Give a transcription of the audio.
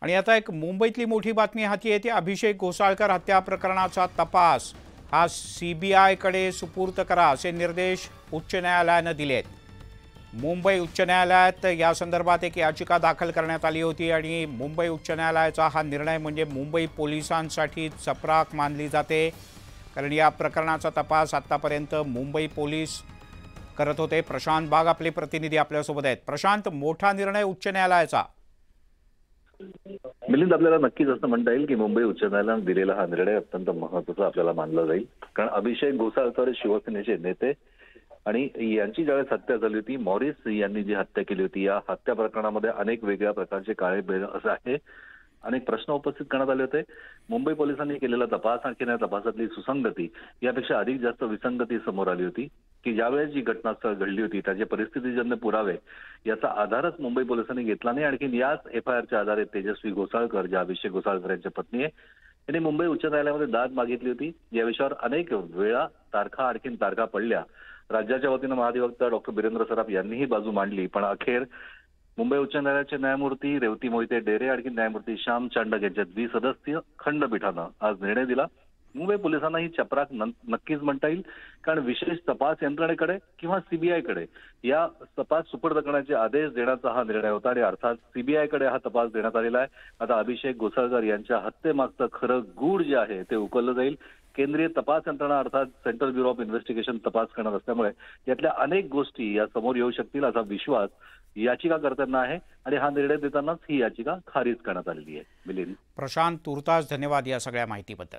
आणि आता एक मुंबईतली मोठी बातमी हाती येते। अभिषेक घोसाळकर हत्या प्रकरणाचा तपास हा सीबीआयकडे सुपूर्द करा असे निर्देश उच्च न्यायालयाने दिलेत। मुंबई उच्च न्यायालयात या संदर्भात एक याचिका दाखल करण्यात आली होती आणि मुंबई उच्च न्यायालयाचा हा निर्णय म्हणजे मुंबई पोलिसांसाठी चपराक मानली जाते, कारण या प्रकरणाचा तपास आतापर्यंत मुंबई पोलीस करत होते। प्रशांत बाग आपले प्रतिनिधी आपल्यासोबत आहेत। प्रशांत, मोठा निर्णय उच्च न्यायालयाचा। मिलिंद, आपल्याला नक्कीच असं म्हणता येईल की मुंबई उच्च न्यायालयाने दिलेला हा निर्णय अत्यंत महत्त्वाचा आपल्याला मानला जाईल। कारण अभिषेक घोसाळकर शिवसेनेचे नेते आणि यांची ज्यावेळेस हत्या झाली होती, मॉरिस यांनी जी हत्या केली होती, या हत्या प्रकरणामध्ये अनेक वेगळ्या प्रकारचे काळे बेर असं आहे, अनेक प्रश्न उपस्थित करण्यात आले होते। मुंबई पोलिसांनी केलेला तपास आणि या तपासातली सुसंगती यापेक्षा अधिक जास्त विसंगती समोर आली होती की ज्यावेळेस जी घटनास्थळ घडली होती त्याचे परिस्थितीजन्य पुरावे याचा आधारच मुंबई पोलिसांनी घेतला नाही। आणखी याच एफआयआरच्या आधारे तेजस्वी घोसाळकर, ज्या अभिषेक घोसाळकर यांच्या पत्नी आहे, त्यांनी मुंबई उच्च न्यायालयामध्ये दाद मागितली होती। या विषयावर अनेक वेळा तारखा पडल्या। राज्याच्या वतीनं महाधिवक्ता डॉक्टर बिरेंद्र सराफ यांनीही बाजू मांडली, पण अखेर मुंबई उच्च न्यायालयाचे न्यायमूर्ती रेवती मोहिते डेरे आणि न्यायमूर्ती श्याम चांडक यांच्या द्विसदस्यीय खंडपीठानं आज निर्णय दिला। मुंबई पोलिसांना ही चपराक नक्कीच म्हणता येईल, कारण विशेष तपास यंत्रणेकडे किंवा सीबीआयकडे या तपास सुपूर्द करण्याचे आदेश देण्याचा हा निर्णय होता आणि अर्थात सीबीआयकडे हा तपास देण्यात आलेला आहे। आता अभिषेक घोसाळकर यांच्या हत्येमागचं खरं गूढ जे आहे ते उकललं जाईल। केंद्रीय तपास यंत्रणा अर्थात सेंट्रल ब्युरो ऑफ इन्व्हेस्टिगेशन तपास करणार असल्यामुळे यातल्या अनेक गोष्टी या समोर येऊ शकतील असा विश्वास याचिकाकर्त्यांना आहे आणि हा निर्णय देतानाच ही याचिका खारिज करण्यात आलेली आहे। मिलिंद, प्रशांत, तुर्तास धन्यवाद या सगळ्या माहितीबद्दल।